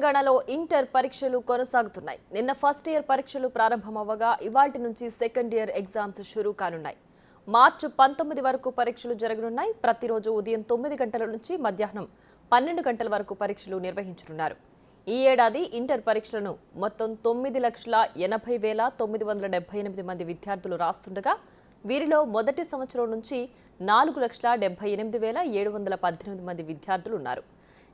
తెలంగాణలో ఇంటర్ పరీక్షలు కొనసాగుతున్నాయి. నిన్న ఫస్ట్ ఇయర్ పరీక్షలు ప్రారంభమవ్వగా ఇవాల్టి నుంచి సెకండ్ ఇయర్ ఎగ్జామ్స్ షురూ కానున్నాయి. మార్చి 19 వరకు పరీక్షలు జరగనున్నాయి. ప్రతిరోజు ఉదయం 9 గంటల నుంచి మధ్యాహ్నం 12 గంటల వరకు పరీక్షలు నిర్వహించనున్నారు. ఈ ఏడాది ఇంటర్ పరీక్షలను మొత్తం 9,80,978 మంది విద్యార్థులు రాస్తుండగా వీరిలో మొదటి సంవత్సరం నుంచి 4,78,718 మంది విద్యార్థులు ఉన్నారు.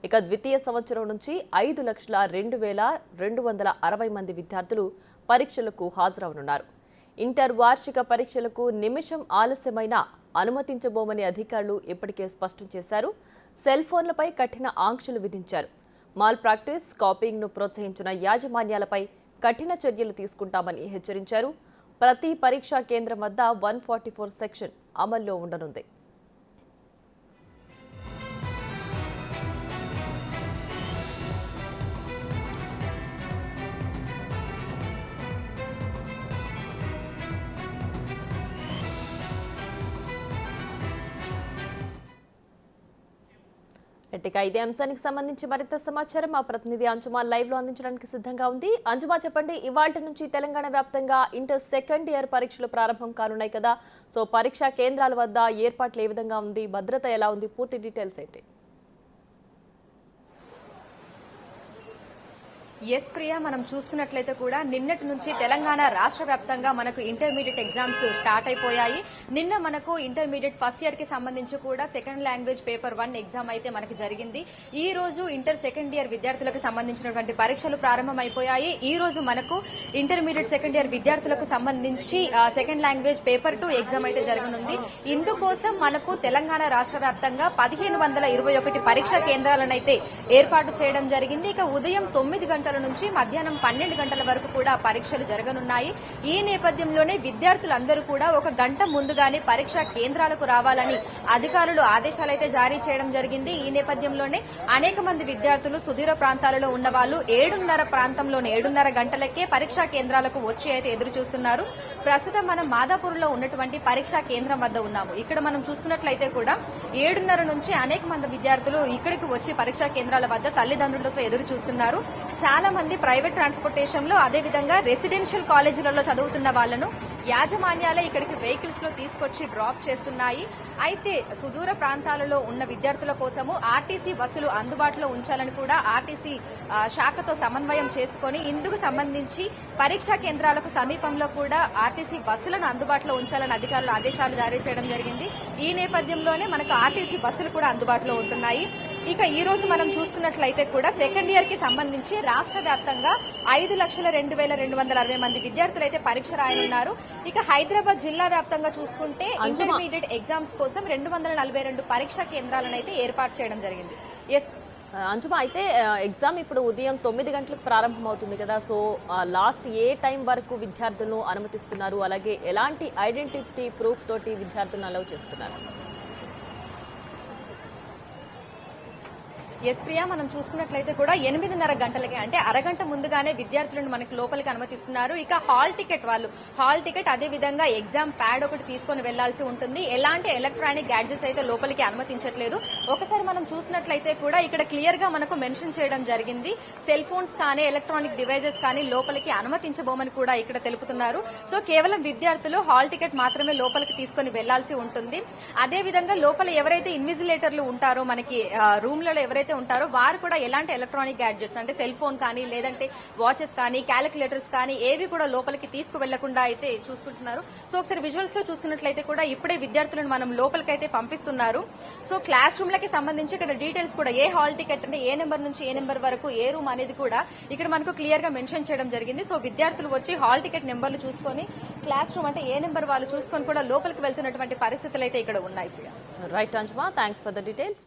ఇక ద్వితీయ సంవత్సరం నుంచి 5,02,260 మంది విద్యార్థులు పరీక్షలకు హాజరవనున్నారు. ఇంటర్ వార్షిక పరీక్షలకు నిమిషం ఆలస్యమైనా అనుమతించబోమని అధికారులు ఇప్పటికే స్పష్టం చేశారు. సెల్ ఫోన్లపై కఠిన ఆంక్షలు విధించారు. మాల్ ప్రాక్టీస్, కాపీయింగ్ను ప్రోత్సహించిన యాజమాన్యాలపై కఠిన చర్యలు తీసుకుంటామని హెచ్చరించారు. ప్రతి పరీక్షా కేంద్రం వద్ద 144 సెక్షన్ అమల్లో ఉండనుంది. ఇదే అంశానికి సంబంధించి మరింత సమాచారం మా ప్రతినిధి అంజుమా లైవ్ లో అందించడానికి సిద్ధంగా ఉంది. అంజుమా, చెప్పండి, ఇవాల్టి నుంచి తెలంగాణ వ్యాప్తంగా ఇంటర్ సెకండ్ ఇయర్ పరీక్షలు ప్రారంభం కానున్నాయి కదా. సో పరీక్షా కేంద్రాల వద్ద ఏర్పాట్లు ఏ విధంగా ఉంది, భద్రత ఎలా ఉంది, పూర్తి డీటెయిల్స్ ఏంటి? ఎస్ ప్రియా, మనం చూసుకున్నట్లయితే కూడా నిన్నటి నుంచి తెలంగాణ రాష్ట్ర వ్యాప్తంగా మనకు ఇంటర్మీడియట్ ఎగ్జామ్స్ స్టార్ట్ అయిపోయాయి. నిన్న మనకు ఇంటర్మీడియట్ ఫస్ట్ ఇయర్ కి సంబంధించి కూడా సెకండ్ లాంగ్వేజ్ పేపర్ 1 ఎగ్జామ్ అయితే మనకి జరిగింది. ఈ రోజు ఇంటర్ సెకండ్ ఇయర్ విద్యార్థులకు సంబంధించినటువంటి పరీక్షలు ప్రారంభమైపోయాయి. ఈ రోజు మనకు ఇంటర్మీడియట్ సెకండ్ ఇయర్ విద్యార్థులకు సంబంధించి సెకండ్ లాంగ్వేజ్ పేపర్ 2 ఎగ్జామ్ అయితే జరగనుంది. ఇందుకోసం మనకు తెలంగాణ రాష్ట్ర వ్యాప్తంగా 1521 పరీక్షా కేంద్రాలను అయితే ఏర్పాటు చేయడం జరిగింది. ఇక ఉదయం 9 గంటల నుంచి మధ్యాహ్నం 12 గంటల వరకు కూడా పరీక్షలు జరగనున్నాయి. ఈ నేపథ్యంలోనే విద్యార్థులందరూ కూడా ఒక గంట ముందుగానే పరీక్షా కేంద్రాలకు రావాలని అధికారులు ఆదేశాలైతే జారీ చేయడం జరిగింది. ఈ నేపథ్యంలోనే అనేక మంది విద్యార్థులు సుదూర ప్రాంతాలలో ఉన్న వాళ్ళు 7:30 గంటలకే పరీక్షా కేంద్రాలకు వచ్చి అయితే ఎదురు చూస్తున్నారు. ప్రస్తుతం మనం మాదాపూర్లో ఉన్నటువంటి పరీక్షా కేంద్రం వద్ద ఉన్నాము. ఇక్కడ మనం చూసుకున్నట్లయితే కూడా 7:30 నుంచి అనేక మంది విద్యార్థులు ఇక్కడికి వచ్చి పరీక్షా కేంద్రాల వద్ద తల్లిదండ్రులతో ఎదురు చూస్తున్నారు. చాలా మంది ప్రైవేట్ ట్రాన్స్పోర్టేషన్ లో, అదేవిధంగా రెసిడెన్షియల్ కాలేజీలలో చదువుతున్న వాళ్లను యాజమాన్యాలే ఇక్కడికి వెహికల్స్ లో తీసుకొచ్చి డ్రాప్ చేస్తున్నాయి. అయితే సుదూర ప్రాంతాలలో ఉన్న విద్యార్థుల కోసము ఆర్టీసీ బస్సులు అందుబాటులో ఉంచాలని కూడా ఆర్టీసీ శాఖతో సమన్వయం చేసుకుని ఇందుకు సంబంధించి పరీక్షా కేంద్రాలకు సమీపంలో కూడా ఆర్టీసీ బస్సులను అందుబాటులో ఉంచాలని అధికారులు ఆదేశాలు జారీ చేయడం జరిగింది. ఈ నేపథ్యంలోనే మనకు ఆర్టీసీ బస్సులు కూడా అందుబాటులో ఉంటున్నాయి. ఇక ఈ రోజు మనం చూసుకున్నట్లయితే కూడా సెకండ్ ఇయర్ కి సంబంధించి రాష్ట్ర వ్యాప్తంగా 5,02,260 మంది విద్యార్థులు అయితే పరీక్ష రాయనున్నారు. ఇక హైదరాబాద్ జిల్లా వ్యాప్తంగా చూసుకుంటే ఇంటర్మీడియట్ ఎగ్జామ్స్ కోసం 242 పరీక్షా కేంద్రాలను అయితే ఏర్పాటు చేయడం జరిగింది. అంజుమా, అయితే ఎగ్జామ్ ఇప్పుడు ఉదయం 9 గంటలకు ప్రారంభం అవుతుంది కదా. సో లాస్ట్ ఏ టైం వరకు విద్యార్థులను అనుమతిస్తున్నారు, అలాగే ఎలాంటి ఐడెంటిటీ ప్రూఫ్ తోటి విద్యార్థులను అలౌ చేస్తున్నారు? ఎస్ ప్రియా, మనం చూసుకున్నట్లయితే కూడా 8:30 గంటలకి, అంటే అరగంట ముందుగానే విద్యార్థులను మనకి లోపలికి అనుమతిస్తున్నారు. ఇక హాల్ టికెట్ అదే విధంగా ఎగ్జామ్ ప్యాడ్ ఒకటి తీసుకుని వెళ్లాల్సి ఉంటుంది. ఎలాంటి ఎలక్ట్రానిక్ గ్యాడ్జెట్స్ అయితే లోపలికి అనుమతించట్లేదు. ఒకసారి మనం చూసినట్లయితే కూడా ఇక్కడ క్లియర్ గా మనకు మెన్షన్ చేయడం జరిగింది. సెల్ ఫోన్స్ కానీ ఎలక్ట్రానిక్ డివైజెస్ కానీ లోపలికి అనుమతించబోమని కూడా ఇక్కడ తెలుపుతున్నారు. సో కేవలం విద్యార్థులు హాల్ టికెట్ మాత్రమే లోపలికి తీసుకుని వెళ్లాల్సి ఉంటుంది. అదే విధంగా లోపల ఎవరైతే ఇన్విజిలేటర్లు ఉంటారో, మనకి రూమ్లలో ఎవరైతే ఉంటారో వారు కూడా ఎలాంటి ఎలక్ట్రానిక్ గ్యాడ్జెట్స్ అంటే సెల్ ఫోన్ కానీ, లేదంటే వాచెస్ కానీ, క్యాలిక్యులేటర్స్ కానీ ఏవి కూడా లోపలికి తీసుకువెళ్లకుండా అయితే చూసుకుంటున్నారు. సో ఒకసారి విజువల్స్ లో చూసుకున్నట్లయితే కూడా ఇప్పుడే విద్యార్థులను మనం లోపలికైతే పంపిస్తున్నారు. సో క్లాస్ రూమ్ లకి సంబంధించి ఇక్కడ డీటెయిల్స్ కూడా ఏ హాల్ టికెట్ అంటే ఏ నెంబర్ నుంచి ఏ నెంబర్ వరకు ఏ రూమ్ అనేది కూడా ఇక్కడ మనకు క్లియర్ గా మెన్షన్ చేయడం జరిగింది. సో విద్యార్థులు వచ్చి హాల్ టికెట్ నెంబర్లు చూసుకొని క్లాస్ రూమ్ అంటే ఏ నెంబర్ వాళ్ళు చూసుకొని కూడా లోపలికి వెళ్తున్నటువంటి పరిస్థితులు అయితే ఇక్కడ ఉన్నాయి. రైట్ అంజుమా, థ్యాంక్స్ ఫర్ ద డీటెయిల్స్.